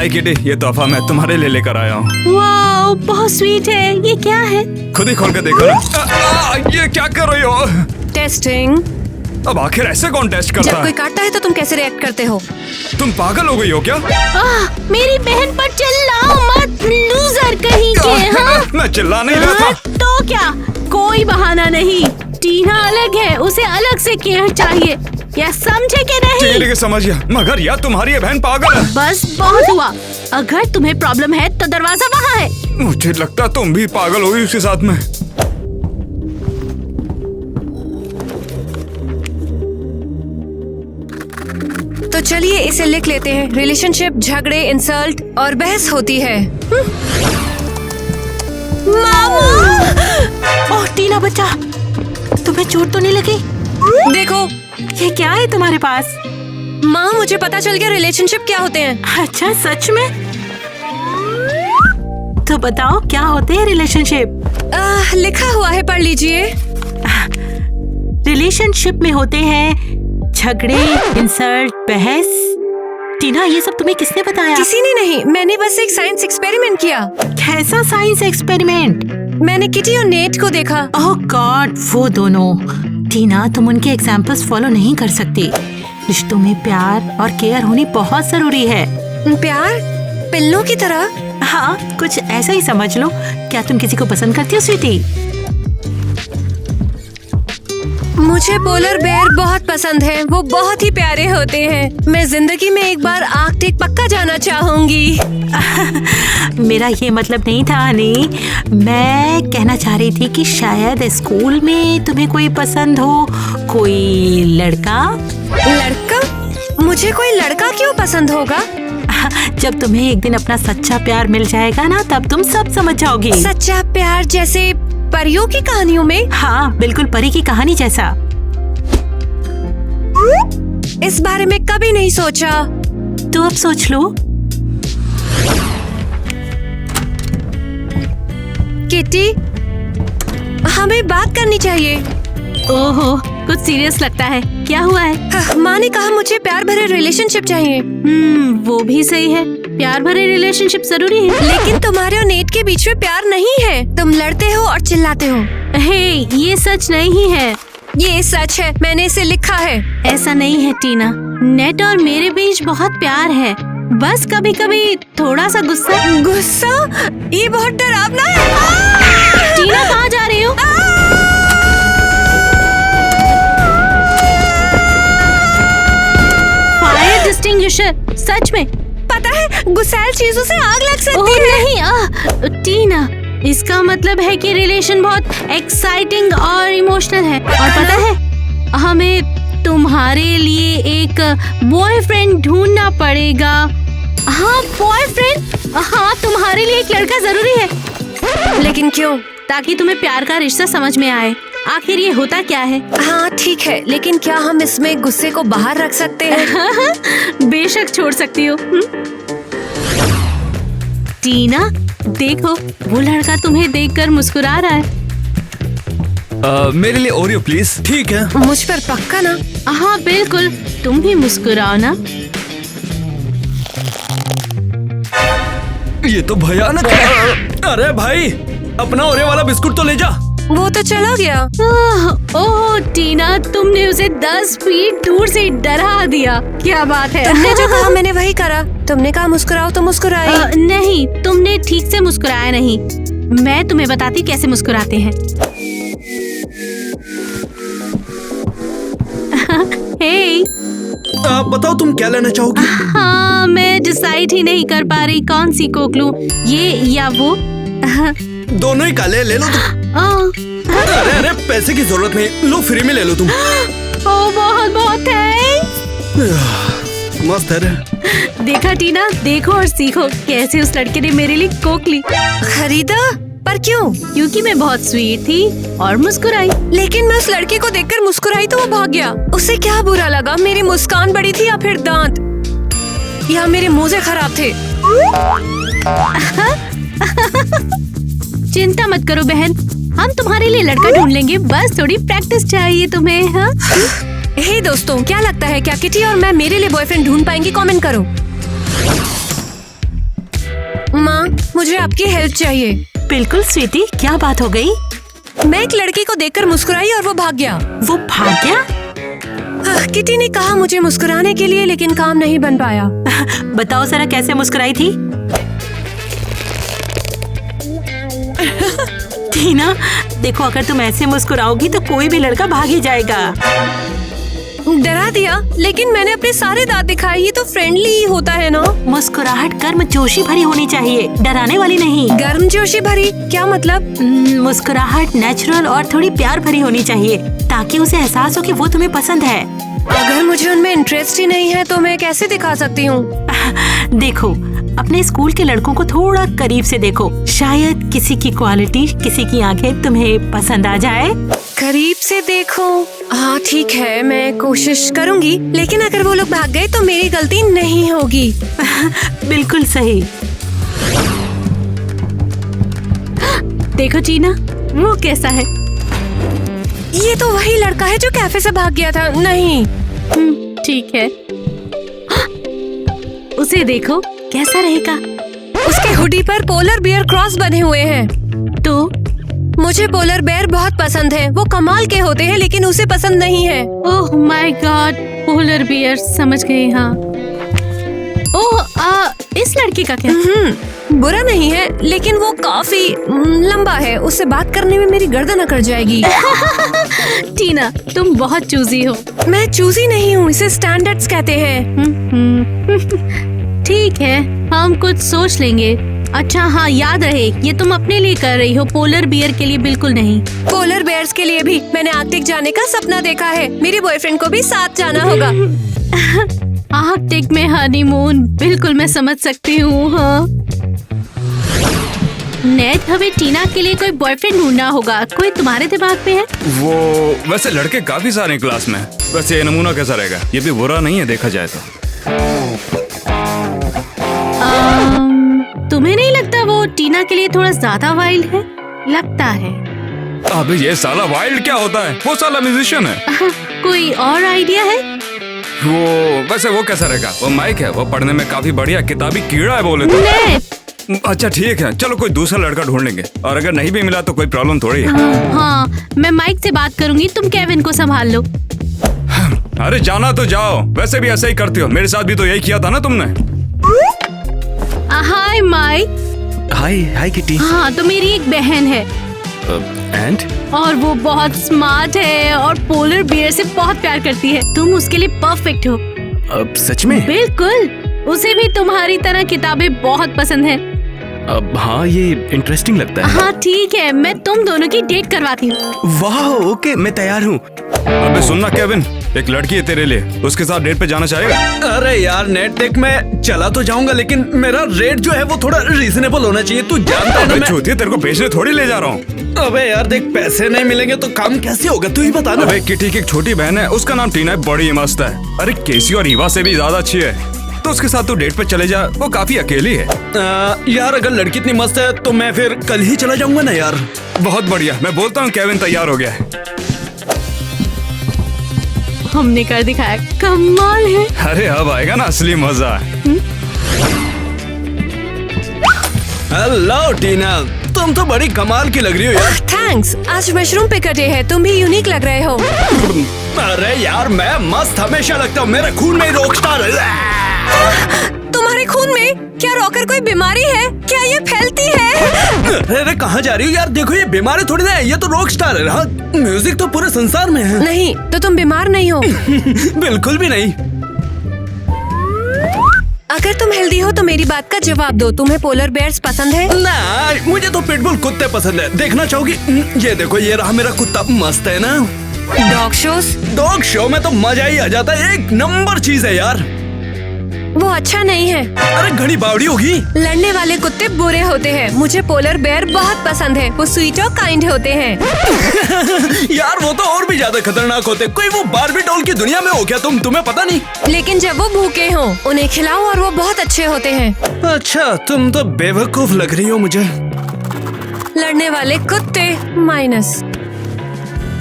हाय kitty, ये तोहफा मैं तुम्हारे लिए लेकर आया हूँ। वाओ, बहुत स्वीट है। ये क्या है? खुद ही खोल के देखो ना। ये क्या कर रही हो? टेस्टिंग। अब आखिर ऐसे कौन टेस्ट करता जब है? कोई काटता है तो तुम कैसे रिएक्ट करते हो? तुम पागल हो गई हो क्या? मेरी बहन पर चिल्लाओ मत, लूजर कहीं के। हाँ? मैं चिल्ला नहीं रहा था। तो क्या, कोई बहाना नहीं। टीना अलग है, उसे अलग से केयर चाहिए। क्या समझे कि नहीं? ठीक है, समझ गया, मगर यार तुम्हारी ये बहन पागल है। बस बहुत हुआ। अगर तुम्हें प्रॉब्लम है तो दरवाजा वहाँ है। मुझे लगता है तुम भी पागल हुई उसके साथ में। तो चलिए इसे लिख लेते हैं। रिलेशनशिप, झगड़े, इंसल्ट और बहस होती है। मामा! ओह टीना बच्चा, तुम्हें चोट तो नहीं लगी? देखो, ये क्या है तुम्हारे पास? माँ मुझे पता चल गया रिलेशनशिप क्या होते हैं। अच्छा, सच में? तो बताओ क्या होते हैं रिलेशनशिप? लिखा हुआ है, पढ़ लीजिए। रिलेशनशिप में होते हैं झगड़े, इंसल्ट, बहस। टीना, ये सब तुम्हें किसने बताया? किसी ने नहीं, मैंने बस एक साइंस एक्सपेरिमेंट किया। कैसा साइंस एक्सपेरिमेंट? मैंने किटी और नेट को देखा। ओह गॉड, वो दोनों। टीना, तुम उनके एग्जाम्पल्स फॉलो नहीं कर सकती। रिश्तों में प्यार और केयर होनी बहुत जरूरी है। प्यार? पिल्लों की तरह? हाँ, कुछ ऐसा ही समझ लो। क्या तुम किसी को पसंद करती हो स्वीटी? मुझे पोलर बेयर बहुत पसंद है, वो बहुत ही प्यारे होते हैं। मैं जिंदगी में एक बार आर्कटिक पक्का जाना चाहूंगी। मेरा ये मतलब नहीं था हनी। मैं कहना चाह रही थी कि शायद स्कूल में तुम्हें कोई पसंद हो, कोई लड़का। लड़का? मुझे कोई लड़का क्यों पसंद होगा? जब तुम्हें एक दिन अपना सच्चा प्यार मिल जाएगा ना, तब तुम सब समझ जाओगी। सच्चा प्यार जैसे परियों की कहानियों में? हाँ, बिल्कुल परी की कहानी जैसा। इस बारे में कभी नहीं सोचा। तो अब सोच लो। किटी, हमें बात करनी चाहिए। ओहो, कुछ सीरियस लगता है। क्या हुआ है? माँ ने कहा मुझे प्यार भरे रिलेशनशिप चाहिए। वो भी सही है। प्यार भरे रिलेशनशिप जरूरी है, लेकिन तुम्हारे और नेट के बीच में प्यार नहीं है। तुम लड़ते हो और चिल्लाते हो। हे, ये सच नहीं है। ये सच है, मैंने इसे लिखा है। ऐसा नहीं है टीना, नेट और मेरे बीच बहुत प्यार है। बस कभी कभी थोड़ा सा गुस्सा। गुस्सा? ये बहुत डरावना है। टीना, कहाँ जा रही हो? फायर डिस्टिंग्विशर, सच में। पता है, गुस्सैल चीजों से आग लग सकती ओह है। नहीं, टीना, इसका मतलब है कि रिलेशन बहुत एक्साइटिंग और इमोशनल है। और पता है, हमें तुम्हारे लिए एक बॉयफ्रेंड ढूंढना पड़ेगा। हाँ, बॉयफ्रेंड। हाँ, तुम्हारे लिए एक लड़का जरूरी है। लेकिन क्यों? ताकि तुम्हें प्यार का रिश्ता समझ में आए। आखिर ये होता क्या है? हाँ ठीक है, लेकिन क्या हम इसमें गुस्से को बाहर रख सकते हैं? बेशक छोड़ सकती हो। टीना, देखो, वो लड़का तुम्हें देखकर मुस्कुरा रहा है। मेरे लिए ओरियो प्लीज। ठीक है। मुझ पर पक्का ना? हाँ बिल्कुल, तुम भी मुस्कुराओ ना। ये तो भयानक है। अरे भाई, अपना ओरियो वाला बिस्कुट तो ले जा। वो तो चला गया। ओह टीना, तुमने उसे 10 फीट दूर से डरा दिया। क्या बात है। तुमने जो कहा मैंने वही करा। तुमने कहा मुस्कुराओ तो मुस्कुराई। नहीं, तुमने ठीक से मुस्कुराया नहीं। मैं तुम्हें बताती कैसे मुस्कुराते हैं। हे, बताओ तुम क्या लेना चाहोगी? हाँ, मैं डिसाइड ही नहीं कर पा रही कौन सी कोक लूं, ये या वो। दोनों ही काले ले लो तुम। अरे पैसे की जरूरत नहीं, लो फ्री में ले लो तुम। ओ बहुत बहुत थैंक्स। मस्त है रे। देखा टीना, देखो और सीखो कैसे उस लड़के ने मेरे लिए कोक ली। खरीदा? पर क्यों? क्योंकि मैं बहुत स्वीट थी और मुस्कुराई। लेकिन मैं उस लड़के को देखकर मुस्कुराई तो वो भाग गया। उसे क्या बुरा लगा? मेरी मुस्कान बड़ी थी या फिर दांत, या मेरे मोजे खराब थे? चिंता मत करो बहन, हम तुम्हारे लिए लड़का ढूंढ लेंगे। बस थोड़ी प्रैक्टिस चाहिए तुम्हें। हाँ? हे दोस्तों, क्या लगता है क्या किटी और मैं मेरे लिए बॉयफ्रेंड ढूंढ पाएंगे? कमेंट करो। माँ, मुझे आपकी हेल्प चाहिए। बिल्कुल स्वीटी, क्या बात हो गई? मैं एक लड़की को देखकर मुस्कुराई और वो भाग गया। वो भाग गया? किटी ने कहा मुझे मुस्कुराने के लिए, लेकिन काम नहीं बन पाया। बताओ जरा कैसे मुस्कुराई थी? टीना, देखो अगर तुम ऐसे मुस्कुराओगी तो कोई भी लड़का भाग ही जाएगा। डरा दिया, लेकिन मैंने अपने सारे दांत दिखाए। ये तो फ्रेंडली ही होता है ना। मुस्कुराहट गर्मजोशी भरी होनी चाहिए, डराने वाली नहीं। गर्मजोशी भरी क्या मतलब? मुस्कुराहट नेचुरल और थोड़ी प्यार भरी होनी चाहिए, ताकि उसे एहसास हो कि वो तुम्हें पसंद है। अगर मुझे उनमें इंटरेस्ट ही नहीं है तो मैं कैसे दिखा सकती हूँ? देखो, अपने स्कूल के लड़कों को थोड़ा करीब से देखो, शायद किसी की क्वालिटी, किसी की आंखें तुम्हें पसंद आ जाए। करीब से देखो? हाँ ठीक है, मैं कोशिश करूँगी, लेकिन अगर वो लोग भाग गए तो मेरी गलती नहीं होगी। बिल्कुल सही। देखो टीना, वो कैसा है? ये तो वही लड़का है जो कैफे से भाग गया था। नहीं, ठीक है, उसे देखो कैसा रहेगा। उसके हुडी पर पोलर बियर क्रॉस बने हुए हैं। तो मुझे पोलर बेयर बहुत पसंद है। वो कमाल के होते हैं, लेकिन उसे पसंद नहीं है। Oh my God, polar bear, समझ गए। हाँ, ओह इस लड़के का क्या? बुरा नहीं है, लेकिन वो काफी लंबा है। उससे बात करने में मेरी गर्दन अकड़ जाएगी। टीना, तुम बहुत चूजी हो। मैं चूजी नहीं हूँ, इसे स्टैंडर्ड्स कहते हैं। ठीक है, हम कुछ सोच लेंगे। अच्छा हाँ, याद रहे, ये तुम अपने लिए कर रही हो, पोलर बियर के लिए बिल्कुल नहीं। पोलर बेयर्स के लिए भी। मैंने आर्कटिक जाने का सपना देखा है। मेरे बॉयफ्रेंड को भी साथ जाना होगा। आर्कटिक में हनीमून, बिल्कुल मैं समझ सकती हूँ। हाँ नेट, हमें टीना के लिए कोई बॉयफ्रेंड ढूंढना होगा। कोई तुम्हारे दिमाग में है? वो वैसे लड़के काफी सारे हैं क्लास में। वैसे ये नमूना कैसा रहेगा? ये भी बुरा नहीं है देखा जाए तो। तुम्हें नहीं लगता वो टीना के लिए थोड़ा ज्यादा वाइल्ड है? लगता है। अबे ये साला वाइल्ड क्या होता है? वो साला म्यूजिशियन है। कोई और आइडिया है? वैसे वो कैसा रहेगा? वो माइक है, वो पढ़ने में काफी बढ़िया, किताबी कीड़ा है बोले तो। अच्छा ठीक है, चलो कोई दूसरा लड़का ढूंढ लेंगे, और अगर नहीं भी मिला तो कोई प्रॉब्लम थोड़ी है। हाँ, मैं माइक से बात करूंगी, तुम केविन को संभाल लो। अरे जाना तो जाओ, वैसे भी ऐसे ही करती हो, मेरे साथ भी तो यही किया था ना तुमने। हाय माइक। हाय किटी। हाँ, तो मेरी एक बहन है। एंड? और वो बहुत स्मार्ट है और पोलर बियर से बहुत प्यार करती है। तुम उसके लिए परफेक्ट हो। सच में? बिल्कुल, उसे भी तुम्हारी तरह किताबें बहुत पसंद है। हाँ, ये इंटरेस्टिंग लगता है। हाँ ठीक है, मैं तुम दोनों की डेट करवाती हूँ। वाह, ओके, मैं तैयार हूँ। अबे सुनना केविन, एक लड़की है तेरे लिए, उसके साथ डेट पे जाना चाहेगा? अरे यार नेट, देख मैं चला तो जाऊंगा, लेकिन मेरा रेट जो है वो थोड़ा रीजनेबल होना चाहिए। तू जानता है ना मैं। चूतिया, तेरे को बेचने थोड़ी ले जा रहा हूँ। अबे यार देख, पैसे नहीं मिलेंगे तो काम कैसे होगा, तू ही बता ना। अबे किटी की एक छोटी बहन है, उसका नाम टीना है, बड़ी मस्त है। अरे केसी और ईवा से भी ज्यादा अच्छी है, तो उसके साथ तू डेट पे चले जा, वो काफी अकेली है। यार अगर लड़की इतनी मस्त है तो मैं फिर कल ही चला जाऊंगा ना यार। बहुत बढ़िया, मैं बोलता हूँ केविन तैयार हो गया है। हमने कर दिखाया, कमाल है। अरे अब आएगा ना असली मजा। हेलो टीना, तुम तो बड़ी कमाल की लग रही हो यार। थैंक्स, आज मशरूम पे कटे हैं, तुम भी यूनिक लग रहे हो। अरे यार मैं मस्त हमेशा लगता हूँ, मेरे खून में रॉकस्टार है। तुम्हारे खून में क्या रॉकर कोई बीमारी है? क्या ये फैलती है? अरे कहाँ जा रही हो यार? देखो ये बीमारी थोड़ी ना है, ये तो रॉकस्टार है। हाँ, म्यूजिक तो पूरे संसार में है। नहीं तो तुम बीमार नहीं हो। बिल्कुल भी नहीं। अगर तुम हेल्दी हो तो मेरी बात का जवाब दो। तुम्हें पोलर बेयर्स पसंद है? ना, मुझे तो पिटबुल कुत्ते पसंद है। देखना चाहोगी? ये देखो, ये रहा मेरा कुत्ता, मस्त है ना। Dog shows? डॉग शो में तो मजा ही आ जाता है, एक नंबर चीज है यार। वो अच्छा नहीं है। अरे घड़ी बावड़ी होगी। लड़ने वाले कुत्ते बुरे होते हैं। मुझे पोलर बेयर बहुत पसंद है, वो स्वीट और काइंड होते हैं। यार वो तो और भी ज्यादा खतरनाक होते। कोई वो बारबी डॉल की दुनिया में हो क्या तुम? तुम्हें पता नहीं? लेकिन जब वो भूखे हों उन्हें खिलाओ और वो बहुत अच्छे होते हैं। अच्छा, तुम तो बेवकूफ लग रही हो मुझे। लड़ने वाले कुत्ते माइनस।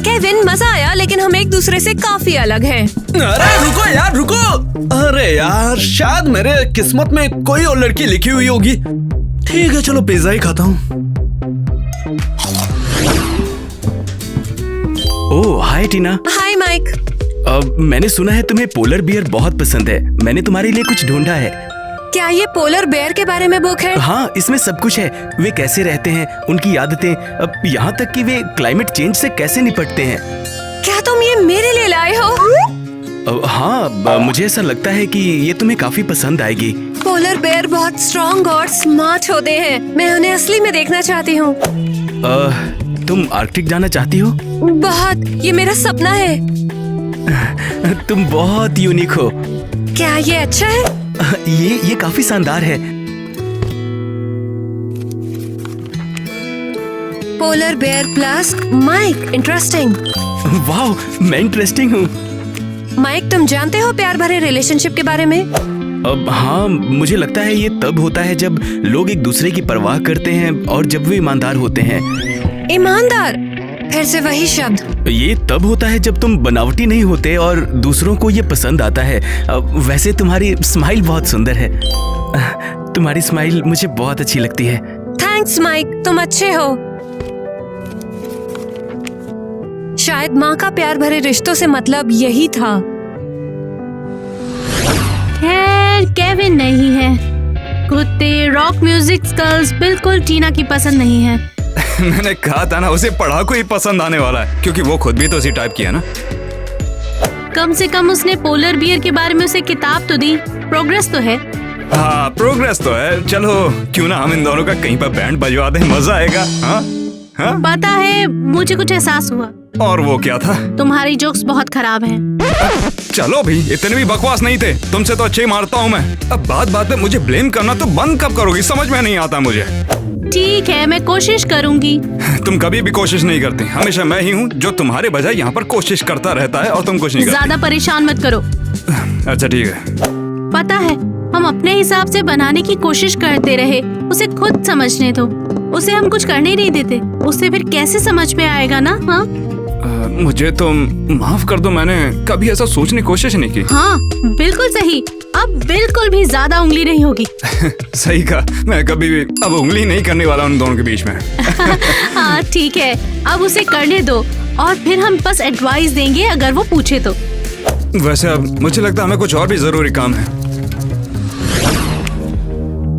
केविन, मजा आया, लेकिन हम एक दूसरे से काफी अलग हैं। अरे रुको यार, रुको। अरे यार, शायद मेरे किस्मत में कोई और लड़की लिखी हुई होगी। ठीक है, चलो पिज्जा ही खाता हूँ। ओह हाय टीना। हाय माइक। मैंने सुना है तुम्हें पोलर बियर बहुत पसंद है। मैंने तुम्हारे लिए कुछ ढूंढा है। क्या ये पोलर बेयर के बारे में बुक है? हाँ, इसमें सब कुछ है। वे कैसे रहते हैं, उनकी आदतें, अब यहाँ तक कि वे क्लाइमेट चेंज से कैसे निपटते हैं। क्या तुम ये मेरे लिए लाए हो? हाँ, मुझे ऐसा लगता है कि ये तुम्हें काफी पसंद आएगी। पोलर बेयर बहुत स्ट्रॉन्ग और स्मार्ट होते हैं। मैं उन्हें असली में देखना चाहती हूँ। तुम आर्कटिक जाना चाहती हो? बहुत, ये मेरा सपना है। तुम बहुत यूनिक हो। क्या ये अच्छा है? ये काफी शानदार है। Polar bear plus Mike, interesting. वाह, मैं इंटरेस्टिंग हूँ। माइक, तुम जानते हो प्यार भरे रिलेशनशिप के बारे में? अब हाँ, मुझे लगता है ये तब होता है जब लोग एक दूसरे की परवाह करते हैं और जब वे ईमानदार होते हैं। ईमानदार? फिर से वही शब्द। ये तब होता है जब तुम बनावटी नहीं होते और दूसरों को ये पसंद आता है। वैसे तुम्हारी स्माइल बहुत सुंदर है। तुम्हारी स्माइल मुझे बहुत अच्छी लगती है। थैंक्स माइक, तुम अच्छे हो। शायद माँ का प्यार भरे रिश्तों से मतलब यही था। खैर, केविन नहीं है। कुत्ते, रॉक म्यूजिक, स्कल्स बिल्कुल टीना की पसंद नहीं है। मैंने कहा था ना, उसे पढ़ाकू ही पसंद आने वाला है, क्योंकि वो खुद भी तो उसी टाइप की है ना। कम से कम उसने पोलर बियर के बारे में उसे किताब तो दी। प्रोग्रेस तो है। हाँ, प्रोग्रेस तो है। चलो क्यों ना हम इन दोनों का कहीं पर बैंड बजवा दें, मजा आएगा। हाँ हाँ, पता है, मुझे कुछ एहसास हुआ। और वो क्या था? तुम्हारी जोक्स बहुत खराब हैं। चलो भी, इतने भी बकवास नहीं थे। तुमसे तो अच्छे ही मारता हूँ मैं। अब बात में मुझे ब्लेम करना तो बंद कब करोगी? समझ में नहीं आता मुझे। ठीक है, मैं कोशिश करूंगी। तुम कभी भी कोशिश नहीं करती। हमेशा मैं ही हूँ जो तुम्हारे बजाय यहाँ पर कोशिश करता रहता है और तुम कुछ नहीं करती। ज्यादा परेशान मत करो। अच्छा ठीक है। पता है, हम अपने हिसाब से बनाने की कोशिश करते रहे। उसे खुद समझने दो। उसे हम कुछ करने ही नहीं देते। उसे फिर कैसे समझ में आएगा ना? हाँ, मुझे तो माफ कर दो, मैंने कभी ऐसा सोचने की कोशिश नहीं की। हाँ, बिल्कुल सही। अब बिल्कुल भी ज्यादा उंगली नहीं होगी। सही कहा। मैं कभी भी अब उंगली नहीं करने वाला उन दोनों के बीच में। हाँ ठीक है, अब उसे करने दो और फिर हम बस एडवाइस देंगे अगर वो पूछे तो। वैसे अब मुझे लगता है हमें कुछ और भी जरूरी काम है।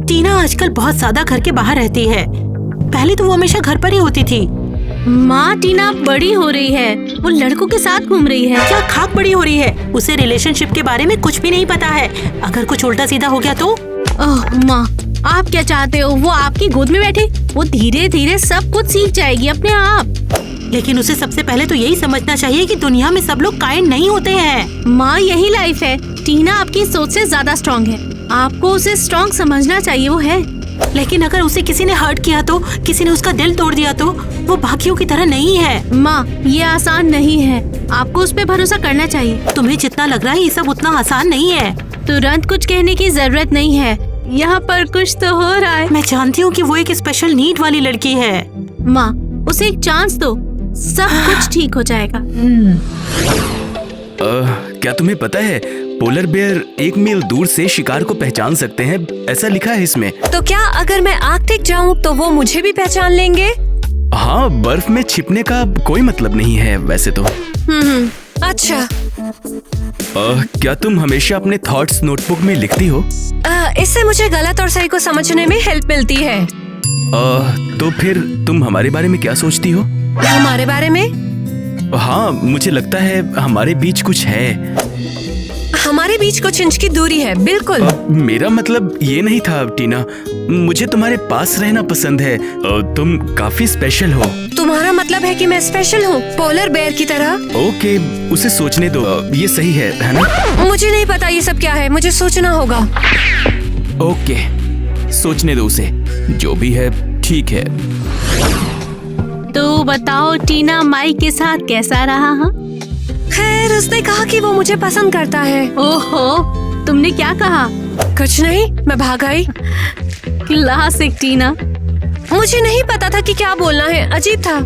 टीना आजकल बहुत ज्यादा घर के बाहर रहती है। पहले तो वो हमेशा घर पर ही होती थी। माँ, टीना बड़ी हो रही है। वो लड़कों के साथ घूम रही है। क्या खाक बड़ी हो रही है? उसे रिलेशनशिप के बारे में कुछ भी नहीं पता है। अगर कुछ उल्टा सीधा हो गया तो? ओह माँ, आप क्या चाहते हो? वो आपकी गोद में बैठे? वो धीरे धीरे सब कुछ सीख जाएगी अपने आप। लेकिन उसे सबसे पहले तो यही समझना चाहिए कि दुनिया में सब लोग काइंड नहीं होते हैं। माँ, यही लाइफ है। टीना आपकी सोच से ज्यादा स्ट्रॉन्ग है। आपको उसे स्ट्रॉन्ग समझना चाहिए। वो है। लेकिन अगर उसे किसी ने हर्ट किया तो, किसी ने उसका दिल तोड़ दिया तो? वो बाकियों की तरह नहीं है। माँ, ये आसान नहीं है। आपको उस पे भरोसा करना चाहिए। तुम्हें जितना लग रहा है ये सब उतना आसान नहीं है। तुरंत कुछ कहने की जरूरत नहीं है। यहाँ पर कुछ तो हो रहा है। मैं जानती हूँ कि वो एक स्पेशल नीड वाली लड़की है। माँ, उसे एक चांस दो, सब कुछ ठीक हो जाएगा। क्या तुम्हें पता है पोलर बेयर 1 मील दूर से शिकार को पहचान सकते हैं, ऐसा लिखा है इसमें। तो क्या अगर मैं आर्कटिक जाऊँ तो वो मुझे भी पहचान लेंगे? हाँ, बर्फ में छिपने का कोई मतलब नहीं है वैसे तो। अच्छा। क्या तुम हमेशा अपने थॉट्स नोटबुक में लिखती हो? इससे मुझे गलत और सही को समझने में हेल्प मिलती है। तो फिर तुम हमारे बारे में क्या सोचती हो? हमारे बारे में? हाँ, मुझे लगता है हमारे बीच कुछ है। हमारे बीच कुछ इंच की दूरी है, बिल्कुल। मेरा मतलब ये नहीं था टीना। मुझे तुम्हारे पास रहना पसंद है। तुम काफी स्पेशल हो। तुम्हारा मतलब है कि मैं स्पेशल हूँ, पोलर बेयर की तरह? ओके, उसे सोचने दो। ये सही है ना? मुझे नहीं पता ये सब क्या है, मुझे सोचना होगा। ओके, सोचने दो उसे। जो भी है ठीक है। तो बताओ टीना, माइक के साथ कैसा रहा? हाँ, खैर, उसने कहा कि वो मुझे पसंद करता है। ओहो, तुमने क्या कहा? कुछ नहीं, मैं भाग आई। क्लासिक टीना। मुझे नहीं पता था कि क्या बोलना है, अजीब था।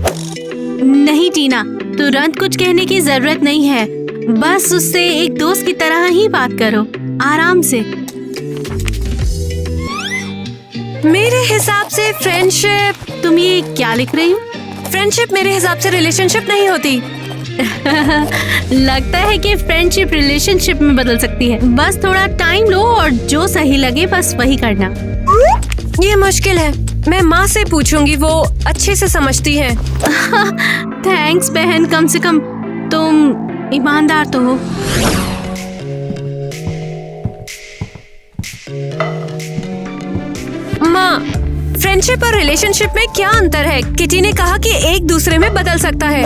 नहीं टीना, तुरंत कुछ कहने की जरूरत नहीं है। बस उससे एक दोस्त की तरह ही बात करो, आराम से। मेरे हिसाब से फ्रेंडशिप। तुम ये क्या लिख रही हो? फ्रेंडशिप मेरे हिसाब से रिलेशनशिप नहीं होती। लगता है कि फ्रेंडशिप रिलेशनशिप में बदल सकती है। बस थोड़ा टाइम लो और जो सही लगे बस वही करना। ये मुश्किल है, मैं माँ से पूछूंगी, वो अच्छे से समझती है। थैंक्स बहन, कम से कम तुम ईमानदार तो हो। माँ, फ्रेंडशिप और रिलेशनशिप में क्या अंतर है? किटी ने कहा कि एक दूसरे में बदल सकता है।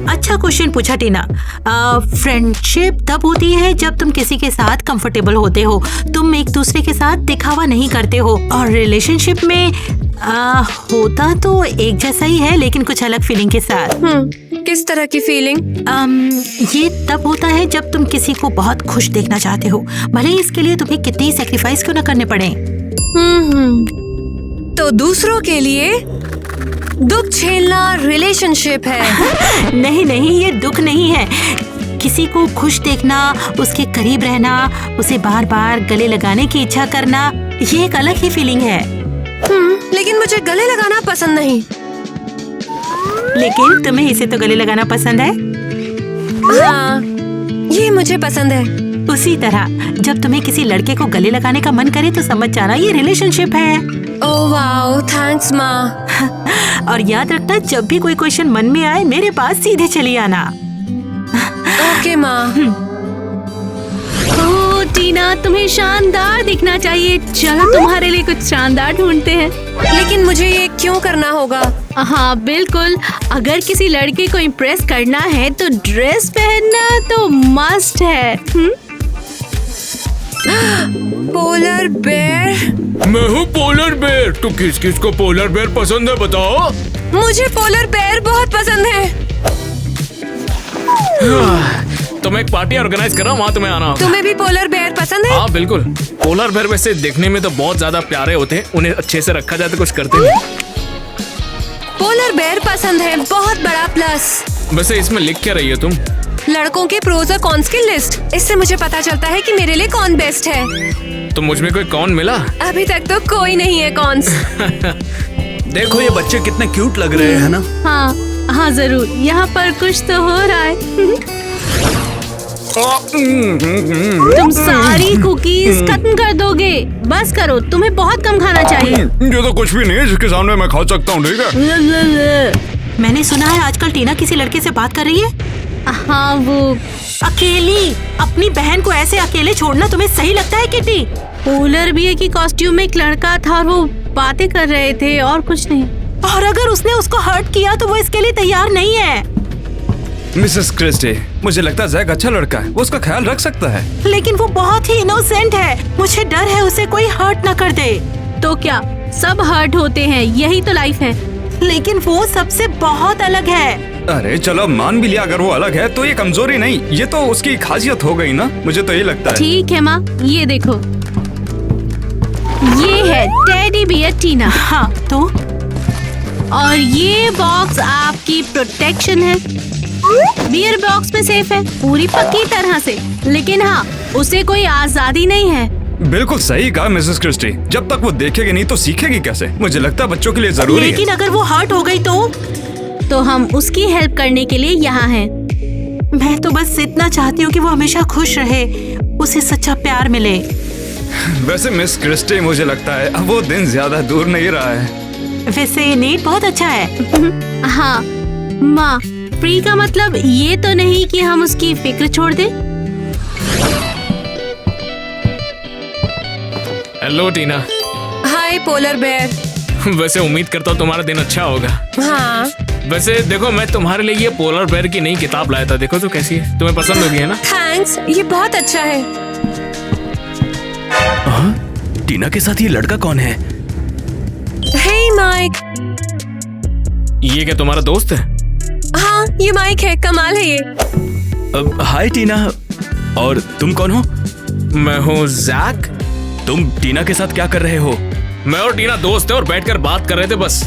अच्छा क्वेश्चन पूछा टीना। फ्रेंडशिप तब होती है जब तुम किसी के साथ कंफर्टेबल होते हो, तुम एक दूसरे के साथ दिखावा नहीं करते हो। और रिलेशनशिप में होता तो एक जैसा ही है लेकिन कुछ अलग फीलिंग के साथ। किस तरह की फीलिंग? ये तब होता है जब तुम किसी को बहुत खुश देखना चाहते हो, भले ही इसके लिए तुम्हें कितनी सैक्रिफाइस क्यों न करने पड़े। तो दूसरों के लिए दुख झेलना रिलेशनशिप है। नहीं नहीं, ये दुख नहीं है। किसी को खुश देखना, उसके करीब रहना, उसे बार बार गले लगाने की इच्छा करना, ये एक अलग ही फीलिंग है। लेकिन मुझे गले लगाना पसंद नहीं। लेकिन तुम्हें इसे तो गले लगाना पसंद है। हाँ, ये मुझे पसंद है। उसी तरह जब तुम्हें किसी लड़के को गले लगाने का मन करे तो समझ जाना ये रिलेशनशिप है। ओह वाओ, थैंक्स माँ। और याद रखना, जब भी कोई क्वेश्चन मन में आए मेरे पास सीधे चली आना। ओके माँ। ओह टीना, तुम्हें शानदार दिखना चाहिए। चलो तुम्हारे लिए कुछ शानदार ढूंढते हैं। लेकिन मुझे ये क्यों करना होगा? हाँ बिल्कुल, अगर किसी लड़के को इम्प्रेस करना है तो ड्रेस पहनना तो मस्ट है। Polar bear. मैं हूँ पोलर बेयर। तो किस किस को पोलर बेयर पसंद है बताओ? मुझे पोलर बेयर बहुत पसंद है। तो मैं एक पार्टी ऑर्गेनाइज कर रहा हूँ, वहाँ तुम्हें आना होगा। तुम्हें भी पोलर बेयर पसंद है? हाँ बिल्कुल। पोलर बेयर वैसे देखने में तो बहुत ज्यादा प्यारे होते हैं, उन्हें अच्छे से रखा जाए तो कुछ करते नहीं। पोलर बेयर पसंद है, बहुत बड़ा प्लस। वैसे इसमें लिख क्या रही हो तुम? लड़कों के प्रोज और कॉन्स की लिस्ट। इससे मुझे पता चलता है कि मेरे लिए कौन बेस्ट है। तो मुझ में कोई कौन मिला? अभी तक तो कोई नहीं है कॉन्स। देखो ये बच्चे कितने क्यूट लग रहे हैं ना। हाँ हाँ जरूर, यहाँ पर कुछ तो हो रहा है। तुम सारी कुकीज खत्म कर दोगे। बस करो, तुम्हें बहुत कम खाना चाहिए। ये तो कुछ भी नहीं है जिसके सामने मैं खा सकता हूँ, ठीक है? मैंने सुना है आजकल टीना किसी लड़के से बात कर रही है। हाँ, वो अकेली अपनी बहन को ऐसे अकेले छोड़ना तुम्हें सही लगता है किटी? पोलर बियर की कॉस्ट्यूम में एक लड़का था और वो बातें कर रहे थे और कुछ नहीं। और अगर उसने उसको हर्ट किया तो वो इसके लिए तैयार नहीं है। मिसेस क्रिस्टी, मुझे लगता है जैक अच्छा लड़का है, वो उसका ख्याल रख सकता है। लेकिन वो बहुत ही इनोसेंट है, मुझे डर है उसे कोई हर्ट न कर दे। तो क्या, सब हर्ट होते हैं, यही तो लाइफ है। लेकिन वो सबसे बहुत अलग है। अरे चलो मान भी लिया अगर वो अलग है तो ये कमजोरी नहीं, ये तो उसकी खासियत हो गई ना, मुझे तो ये लगता है। ठीक है माँ, ये देखो, ये है टेडी बियर टीना। हाँ तो? और ये बॉक्स आपकी प्रोटेक्शन है। बियर बॉक्स में सेफ है पूरी पक्की तरह से, लेकिन हाँ, उसे कोई आजादी नहीं है। बिल्कुल सही कहा मिसेस क्रिस्टी, जब तक वो देखेगी नहीं तो सीखेगी कैसे? मुझे लगता है बच्चों के लिए जरूरी है। लेकिन अगर वो हर्ट हो गई तो हम उसकी हेल्प करने के लिए यहाँ हैं। मैं तो बस इतना चाहती हूँ कि वो हमेशा खुश रहे, उसे सच्चा प्यार मिले। वैसे मिस क्रिस्टी, मुझे लगता है अब वो दिन ज्यादा दूर नहीं रहा है। वैसे नीट बहुत अच्छा है। हाँ माँ, फ्री का मतलब ये तो नहीं कि हम उसकी फिक्र छोड़ दें। हेलो टीना। हाय पोलर बेयर। वैसे उम्मीद करता हूँ तुम्हारा दिन अच्छा होगा। हाँ। वैसे देखो, मैं तुम्हारे लिए ये पोलर बेयर की नई किताब लाया था, देखो तो कैसी है, तुम्हें पसंद होगी है ना? थैंक्स, ये बहुत अच्छा है। टीना के साथ ये लड़का कौन है? हे माइक। ये क्या तुम्हारा दोस्त है? हाँ, ये माइक है, कमाल है ये। हाय टीना, और तुम कौन हो? मैं हूँ जैक। तुम टीना के साथ क्या कर रहे हो? मैं और टीना दोस्त है और बैठकर बात कर रहे थे बस।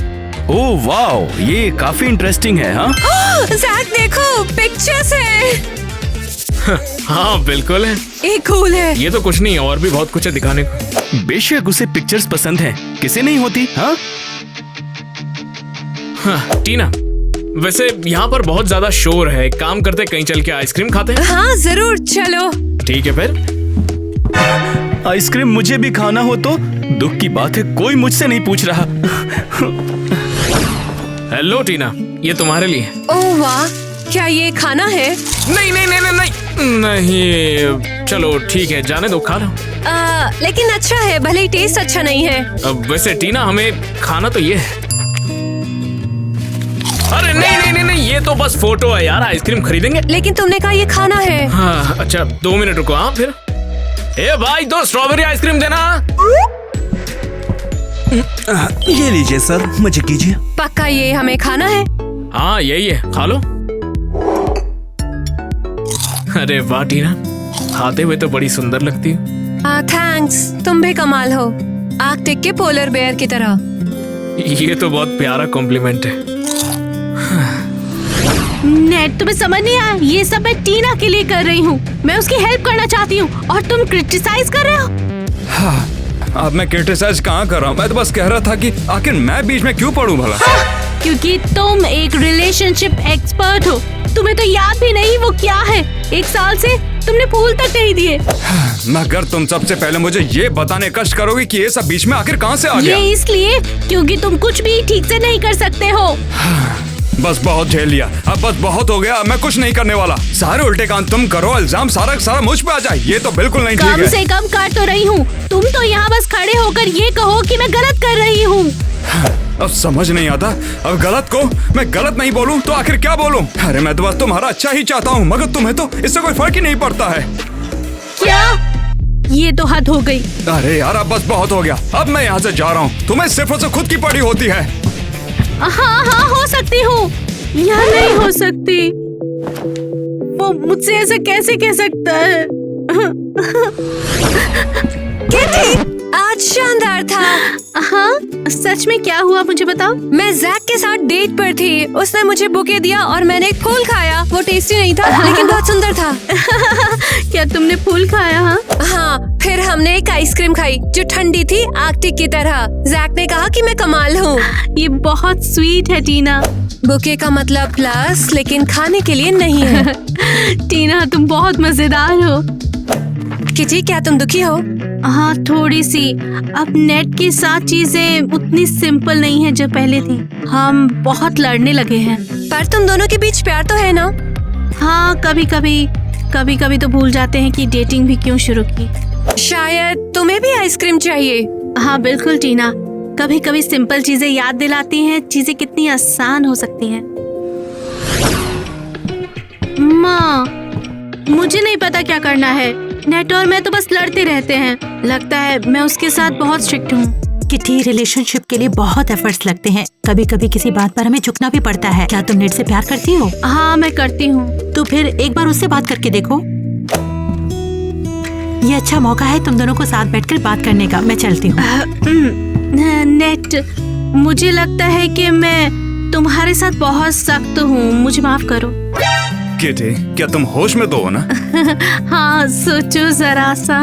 ओह वाओ, ये काफी इंटरेस्टिंग है। हाँ जैक देखो, पिक्चर्स है। हाँ बिल्कुल है। एक कूल है। ये तो कुछ नहीं, और भी बहुत कुछ है दिखाने को। बेशक उसे पिक्चर्स पसंद हैं, किसे नहीं होती? हाँ हाँ, टीना वैसे यहाँ पर बहुत ज्यादा शोर है, काम करते कहीं चल के आइसक्रीम खाते हैं। हाँ जरूर, चलो। ठीक है फिर। आइसक्रीम मुझे भी खाना हो तो? दुख की बात है, कोई मुझसे नहीं पूछ रहा। हेलो टीना, ये तुम्हारे लिए। ओह वाह, क्या ये खाना है? नहीं नहीं नहीं नहीं नहीं नहीं, चलो ठीक है, जाने दो, खा लो। लेकिन अच्छा है, भले ही टेस्ट अच्छा नहीं है। वैसे टीना हमें खाना तो ये है। अरे नहीं नहीं नहीं नहीं, ये तो बस फोटो है यार, आइसक्रीम खरीदेंगे। लेकिन तुमने कहा ये खाना है। हाँ अच्छा, 2 मिनट रुको। हाँ फिर, ए भाई 2 स्ट्रॉबेरी आइसक्रीम देना। ये लीजिए सर, मुझे कीजिए। पक्का ये हमें खाना है? हाँ यही है, खा लो। अरे वाह टीना, खाते हुए तो बड़ी सुंदर लगती हो। थैंक्स, तुम भी कमाल हो, आर्कटिक के पोलर बेयर की तरह। ये तो बहुत प्यारा कॉम्प्लीमेंट है। नेट, तुम्हें समझ नहीं आया? ये सब मैं टीना के लिए कर रही हूँ, मैं उसकी हेल्प करना चाहती हूँ और तुम क्रिटिसाइज कर रहे हो। हाँ, अब मैं क्रिटिसाइज कहाँ कर रहा हूँ? मैं तो बस कह रहा था कि आखिर मैं बीच में क्यों पढ़ूं भला? क्योंकि तुम एक रिलेशनशिप एक्सपर्ट हो, तुम्हें तो याद भी नहीं वो क्या है। 1 साल से तुमने फूल तक नहीं दिए। मगर तुम सबसे पहले मुझे ये बताने कष्ट करोगे कि ये सब बीच में आखिर कहाँ से आ गया? ये इसलिए क्योंकि तुम कुछ भी ठीक से नहीं कर सकते हो। बस बहुत झेल लिया, अब बस बहुत हो गया, मैं कुछ नहीं करने वाला। सारे उल्टे काम तुम करो, इल्जाम सारा सारा मुझ पे आ जाए, ये तो बिल्कुल नहीं ठीक कम है। से कम कर तो रही हूँ, तुम तो यहाँ बस खड़े होकर ये कहो कि मैं गलत कर रही हूँ। अब समझ नहीं आता, अब गलत को मैं गलत नहीं बोलूं तो आखिर क्या बोलूं? अरे मैं तो बस तुम्हारा अच्छा ही चाहता हूँ, मगर तुम्हें तो इससे कोई फर्क ही नहीं पड़ता है। क्या? ये तो हद हो गई। अरे यार अब बस बहुत हो गया, अब मैं यहाँ से जा रहा हूँ। तुम्हें सिर्फ और सिर्फ खुद की पड़ी होती है। हाँ हाँ हो सकती हूँ, या नहीं हो सकती। वो मुझसे ऐसा कैसे कह सकता है? किटी, आज शानदार था। हाँ, सच में क्या हुआ मुझे बताओ। मैं जैक के साथ डेट पर थी, उसने मुझे बुके दिया और मैंने एक फूल खाया। वो टेस्टी नहीं था लेकिन बहुत सुंदर था। क्या तुमने फूल खाया? हाँ, फिर हमने एक आइसक्रीम खाई जो ठंडी थी, आर्कटिक की तरह। जैक ने कहा कि मैं कमाल हूँ। ये बहुत स्वीट है टीना। बुके का मतलब प्लस, लेकिन खाने के लिए नहीं है। टीना तुम बहुत मजेदार हो। किटी, क्या तुम दुखी हो? हाँ थोड़ी सी। अब नेट के साथ चीजें उतनी सिंपल नहीं है जो पहले थी। हम बहुत लड़ने लगे हैं। पर तुम दोनों के बीच प्यार तो है ना? हाँ कभी कभी तो भूल जाते हैं कि डेटिंग भी क्यों शुरू की। शायद तुम्हें भी आइसक्रीम चाहिए। हाँ बिल्कुल टीना, कभी कभी सिंपल चीजें याद दिलाती हैं चीजें कितनी आसान हो सकती हैं। माँ, मुझे नहीं पता क्या करना है। नेट और मैं तो बस लड़ते रहते हैं। लगता है मैं उसके साथ बहुत स्ट्रिक्ट हूँ। किटी, रिलेशनशिप के लिए बहुत एफर्ट्स लगते हैं, कभी कभी किसी बात पर हमें झुकना भी पड़ता है। क्या तुम नेट से प्यार करती हो? हाँ मैं करती हूँ। तो फिर एक बार उससे बात करके देखो। ये अच्छा मौका है तुम दोनों को साथ बैठकर बात करने का। मैं चलती हूँ। नेट, मुझे लगता है कि मैं तुम्हारे साथ बहुत सख्त हूँ, मुझे माफ करो। किटी, क्या तुम होश में तो हो ना? हाँ सोचो जरा सा।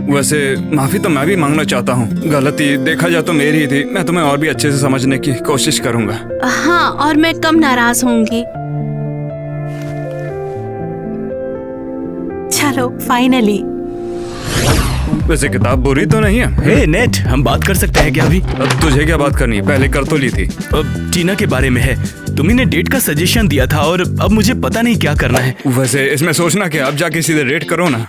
वैसे माफी तो मैं भी मांगना चाहता हूँ, गलती देखा जाए तो मेरी ही थी। मैं तुम्हें और भी अच्छे से समझने की कोशिश करूंगा। हाँ, और मैं कम नाराज होंगी। चलो फाइनली। वैसे किताब बुरी तो नहीं है। हे नेट, हम बात कर सकते हैं क्या अभी? अब तुझे क्या बात करनी है? पहले कर तो ली थी। अब टीना के बारे में है। तुम्ही ने डेट का सजेशन दिया था और अब मुझे पता नहीं क्या करना है। वैसे इसमें सोचना कि अब जाके सीधे डेट करो ना,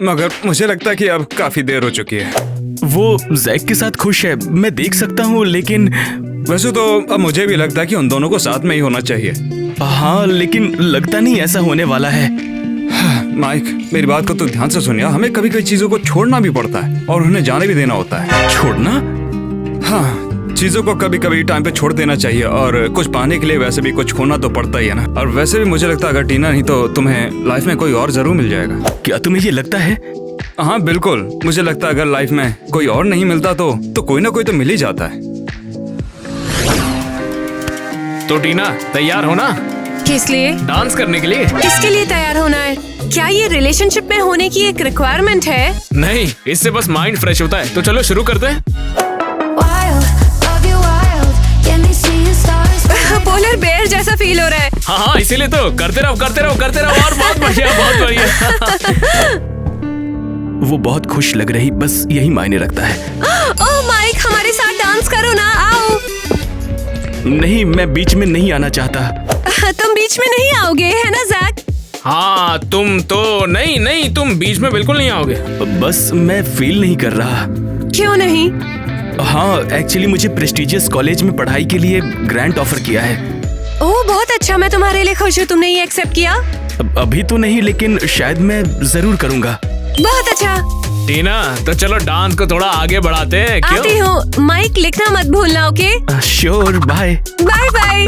मगर मुझे लगता है कि अब काफी देर हो चुकी है। वो जैक के साथ खुश है, मैं देख सकता हूँ, लेकिन वैसे तो अब मुझे भी लगता है कि उन दोनों को साथ में ही होना चाहिए। हाँ, लेकिन लगता नहीं ऐसा होने वाला है। माइक, मेरी बात को तो ध्यान से सुनिए। हमें कभी कभी चीजों को छोड़ना भी पड़ता है और उन्हें जाने भी देना होता है। छोड़ना? हाँ, चीजों को कभी कभी टाइम पे छोड़ देना चाहिए और कुछ पाने के लिए वैसे भी कुछ खोना तो पड़ता ही है ना। और वैसे भी मुझे लगता है अगर टीना नहीं तो तुम्हें लाइफ में कोई और जरूर मिल जाएगा। क्या तुम्हें ये लगता है? हाँ बिल्कुल, मुझे लगता है अगर लाइफ में कोई और नहीं मिलता तो कोई ना कोई तो मिल ही जाता है। तो टीना तैयार हो ना किस लिए? डांस करने के लिए? किसके लिए तैयार होना है? क्या ये रिलेशनशिप में होने की एक रिक्वायरमेंट है? नहीं, इससे बस माइंड फ्रेश होता है। तो चलो शुरू करते हैं। पोलर बेयर जैसा फील हो रहा है। हाँ, इसीलिए तो करते रहो और बहुत बढ़िया, बहुत बढ़िया। वो बहुत खुश लग रही, बस यही मायने रखता है। ओह माइक, हमारे साथ डांस करो ना, आओ। नहीं, मैं बीच में नहीं आना चाहता। तुम बीच में नहीं आओगे, है ना जैक? हाँ, तुम तो नहीं, तुम बीच में बिल्कुल नहीं आओगे। बस मैं फील नहीं कर रहा। क्यों नहीं? हाँ, एक्चुअली मुझे प्रेस्टिजियस कॉलेज में पढ़ाई के लिए ग्रांट ऑफर किया है। ओह बहुत अच्छा, मैं तुम्हारे लिए खुश हूँ। तुमने ये एक्सेप्ट किया? अभी तो नहीं, लेकिन शायद मैं जरूर करूँगा। बहुत अच्छा। टीना, तो चलो डांस को थोड़ा आगे बढ़ाते हैं। क्यों? आती हूँ। माइक लिखना मत भूलना, okay? Sure, bye. Bye bye.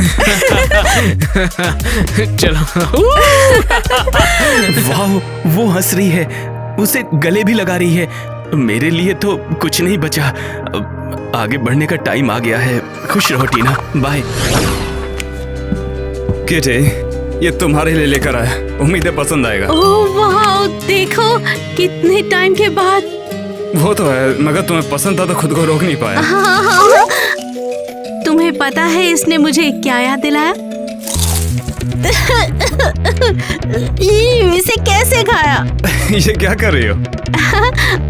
चलो। वाह, वो हंस रही है, उसे गले भी लगा रही है। मेरे लिए तो कुछ नहीं बचा। आगे बढ़ने का टाइम आ गया है। खुश रहो टीना, बाय। किटी, ये तुम्हारे लिए लेकर आया, उम्मीद है पसंद आएगा। ओह वाह, देखो कितने टाइम के बाद। वो तो है, मगर तुम्हें पसंद था तो खुद को रोक नहीं पाया। हाँ। तुम्हें पता है इसने मुझे क्या याद दिलाया? इसे कैसे खाया? ये क्या कर रही हो?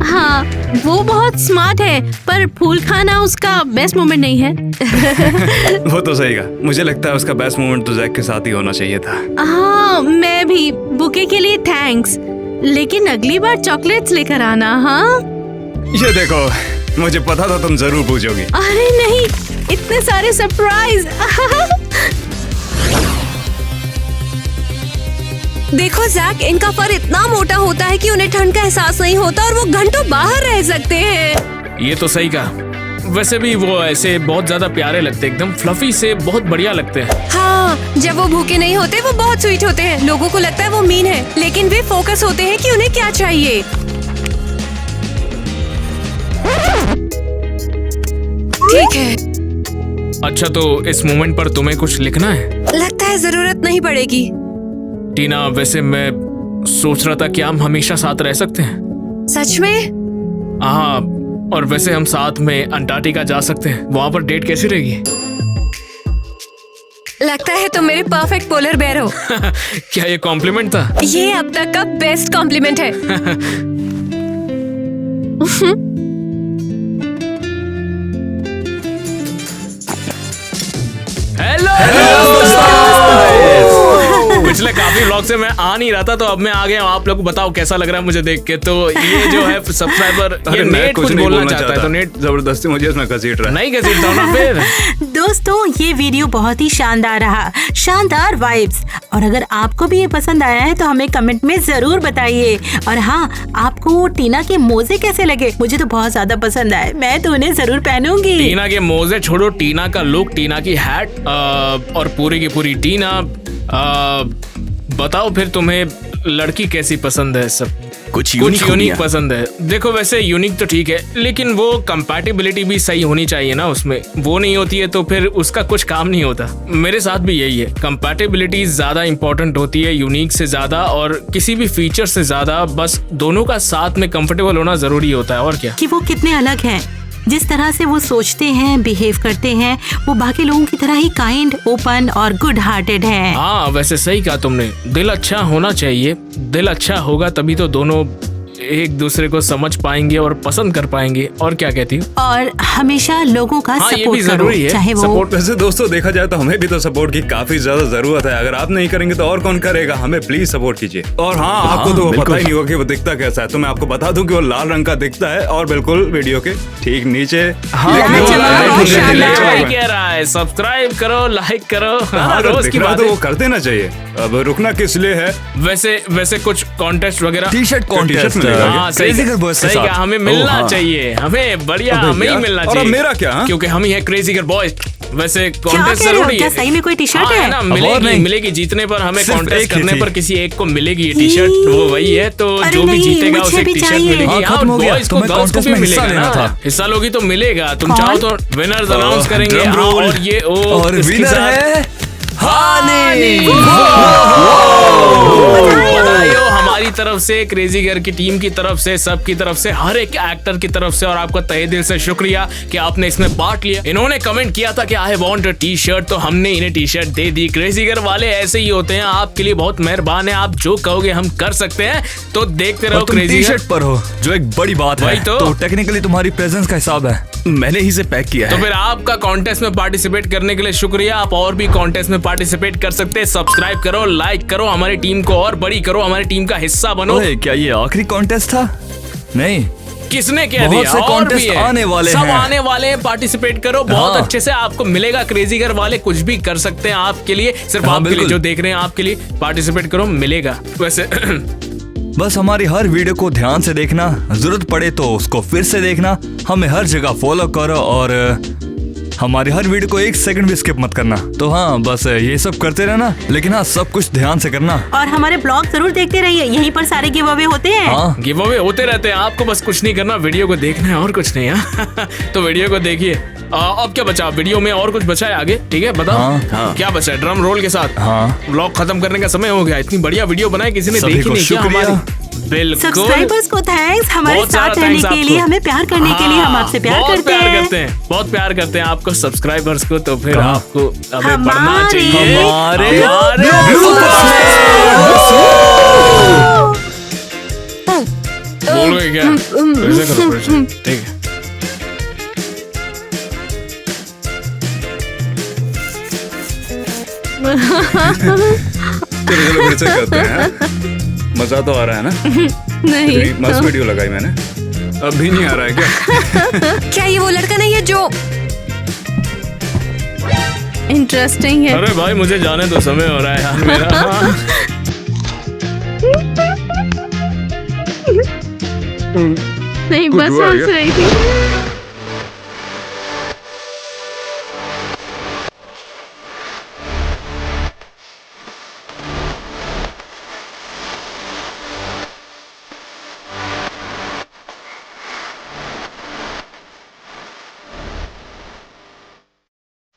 हाँ, वो बहुत स्मार्ट है, पर फूल खाना उसका बेस्ट मोमेंट नहीं है। वो तो सही कहा। मुझे लगता है उसका बेस्ट मोमेंट तो जैक के साथ ही होना चाहिए था। हाँ, मैं भी। बुके के लिए थैंक्स, लेकिन अगली बार चॉकलेट्स लेकर आना। हाँ, ये देखो, मुझे पता था तुम जरूर पूछोगी। अरे नहीं, इतने सारे सरप्राइज। देखो जैक, इनका फर इतना मोटा होता है कि उन्हें ठंड का एहसास नहीं होता और वो घंटों बाहर रह सकते हैं। ये तो सही कहा। वैसे भी वो ऐसे बहुत ज्यादा प्यारे लगते हैं, एकदम फ्लफी से, बहुत बढ़िया लगते हैं। हाँ, जब वो भूखे नहीं होते वो बहुत स्वीट होते हैं। लोगों को लगता है वो मीन है, लेकिन वे फोकस होते हैं कि उन्हें क्या चाहिए। ठीक है। अच्छा, तो इस मोमेंट पर तुम्हें कुछ लिखना है? लगता है जरूरत नहीं पड़ेगी। टीना, वैसे मैं सोच रहा था कि हम हमेशा साथ रह सकते हैं। सच में? हाँ, और वैसे हम साथ में अंटार्कटिका जा सकते हैं। वहाँ पर डेट कैसी रहेगी? लगता है तुम मेरे परफेक्ट पोलर बेयर हो। क्या ये कॉम्प्लीमेंट था? ये अब तक का बेस्ट कॉम्प्लीमेंट है। हेलो। पिछले काफी व्लॉग से मैं आ नहीं रहा था, तो अब मैं आ गया हूँ। आप लोग को बताओ कैसा लग रहा है मुझे देख के। तो ये जो है सब्सक्राइबर, ये नेट कुछ बोलना चाहता है, तो नेट जबरदस्ती मुझे इसमें घसीट रहा है। नहीं घसीटता ना फिर। दोस्तों, ये वीडियो बहुत ही शानदार रहा, शानदार वाइब्स। और अगर आपको भी ये पसंद आया है तो हमें कमेंट में जरूर बताइए। और हाँ, आपको टीना के मोजे कैसे लगे? मुझे तो बहुत ज्यादा पसंद आए, मैं तो उन्हें जरूर पहनूंगी। टीना के मोजे छोड़ो, टीना का लुक, टीना की हैट और पूरी की पूरी टीना। बताओ फिर तुम्हें लड़की कैसी पसंद है? सब कुछ यूनिक पसंद है? देखो, वैसे यूनिक तो ठीक है, लेकिन वो कंपैटिबिलिटी भी सही होनी चाहिए ना उसमें। वो नहीं होती है तो फिर उसका कुछ काम नहीं होता। मेरे साथ भी यही है, कंपैटिबिलिटी ज्यादा इंपॉर्टेंट होती है यूनिक से ज्यादा, और किसी भी फीचर से ज्यादा। बस दोनों का साथ में कंफर्टेबल होना जरूरी होता है। और क्या कि वो कितने अलग हैं, जिस तरह से वो सोचते हैं, बिहेव करते हैं, वो बाकी लोगों की तरह ही काइंड, ओपन और गुड हार्टेड हैं। हाँ, वैसे सही कहा तुमने। दिल अच्छा होना चाहिए, दिल अच्छा होगा तभी तो दोनों एक दूसरे को समझ पाएंगे और पसंद कर पाएंगे। और क्या कहती हूँ? और हमेशा लोगों का हाँ, ये भी सपोर्ट करो, जरूरी है। चाहे वो सपोर्ट। वैसे दोस्तों, देखा जाए तो हमें भी तो सपोर्ट की काफी ज्यादा जरूरत है। अगर आप नहीं करेंगे तो और कौन करेगा? हमें प्लीज सपोर्ट कीजिए। और हाँ, आपको तो वो पता ही नहीं होगा कि वो दिखता कैसा है, तो मैं आपको बता दूं कि वो लाल रंग का दिखता है। और बिल्कुल वीडियो के ठीक नीचे कह रहा है, सब्सक्राइब करो, लाइक करो। रोज की बात तो वो कर देना चाहिए। अब रुकना किस लिए है? वैसे कुछ कॉन्टेस्ट वगैरह, टी-शर्ट कॉन्टेस्ट हाँ, सही कहा, हमें मिलना चाहिए, हमें बढ़िया, हमें ही मिलना चाहिए। और मेरा क्या? क्योंकि हम ही है क्रेजी गर्ल बॉयज। वैसे कॉन्टेस्ट जरूरी है। क्या सही में कोई टी शर्ट है ना? मिलेगी जीतने पर, हमें कॉन्टेस्ट करने पर किसी एक को मिलेगी ये टी शर्ट। वो वही है, तो जो भी जीतेगा उसे टी शर्ट मिलेगी। बॉयज को, गर्ल्स को भी मिलेगा ना। हिस्सा लोगी तो मिलेगा। तुम चाहो तो विनर्स अनाउंस करेंगे। और ये विनर है हानी। हमारी तरफ से, क्रेजी गर्ल की टीम की तरफ से, सबकी तरफ से, हर एक एक्टर की तरफ से, और आपका तहे दिल से शुक्रिया कि आपने इसमें पार्ट लिया। इन्होंने कमेंट किया था कि I want a T shirt, तो हमने इन्हें टी शर्ट दे दी। क्रेजी गर्ल वाले ऐसे ही होते हैं, आपके लिए बहुत मेहरबान है, आप जो कहोगे हम कर सकते हैं। तो देखते रहो क्रेजी टी शर्ट पर हो, जो एक बड़ी बात है। तो टेक्निकली तुम्हारी प्रेजेंस का हिसाब है, मैंने ही से पैक किया है। तो फिर आपका कॉन्टेस्ट में पार्टिसिपेट करने के लिए शुक्रिया। आप और भी कॉन्टेस्ट में पार्टिसिपेट कर सकते हैं। सब्सक्राइब करो, लाइक करो, हमारी टीम को और बड़ी करो, हमारी टीम का हिस्सा बनो। क्या ये आखिरी कॉन्टेस्ट था? नहीं, किसने कह दिया? बहुत से और भी कॉन्टेस्ट है, आने वाले सब हैं। आने वाले हैं। पार्टिसिपेट करो, बहुत हाँ। अच्छे से आपको मिलेगा। क्रेजी गर्ल वाले कुछ भी कर सकते हैं आपके लिए, सिर्फ हाँ, आपके लिए, बिल्कुल। जो देख रहे हैं आपके लिए। पार्टिसिपेट करो, मिलेगा। वैसे बस हमारी हर वीडियो को ध्यान से देखना, जरूरत पड़े तो उसको फिर से देखना, हमें हर जगह फॉलो करो और हमारी हर वीडियो को 1 सेकंड भी स्किप मत करना। तो हाँ, बस ये सब करते रहना, लेकिन हाँ, सब कुछ ध्यान से करना। और हमारे ब्लॉग जरूर देखते रहिए, यहीं पर सारे गिव अवे होते हैं। हाँ, गिव अवे होते रहते हैं, आपको बस कुछ नहीं करना, वीडियो को देखना है और कुछ नहीं है। तो वीडियो को देखिए। अब क्या बचा वीडियो में? और कुछ बचा है आगे? ठीक है, बताओ। हाँ। क्या बचा है? ड्रम रोल के साथ हाँ। व्लॉग खत्म करने का समय हो गया। इतनी बढ़िया वीडियो बनाई, किसी ने सभी देखी को नहीं क्या शुक्रिया। हमारी? बिल्कुल। सब्सक्राइबर्स को थैंक्स, हमारे बहुत सारा साथ रहने thanks के आपको। लिए, हमें प्यार करने के लिए। हम आपसे प्यार बहुत करते प्यार हैं। करते हैं, बहुत प्यार करते हैं आपको सब्सक्राइबर्स को। तो फिर कहाँ? आपको हमें हमारे- बढ़ना चाहिए। हमारे बोल गए क्या? फिर से करो, फिर से। ठीक है। चलो फिर से करते हैं। मजा तो आ रहा है ना? नहीं इतनी मस्त वीडियो लगाई मैंने, अभी नहीं आ रहा है क्या? क्या ये वो लड़का नहीं है जो इंटरेस्टिंग है। अरे भाई मुझे जाने दो, समय हो रहा है यार मेरा। नहीं, बस हुआ हंस क्या? रही थी।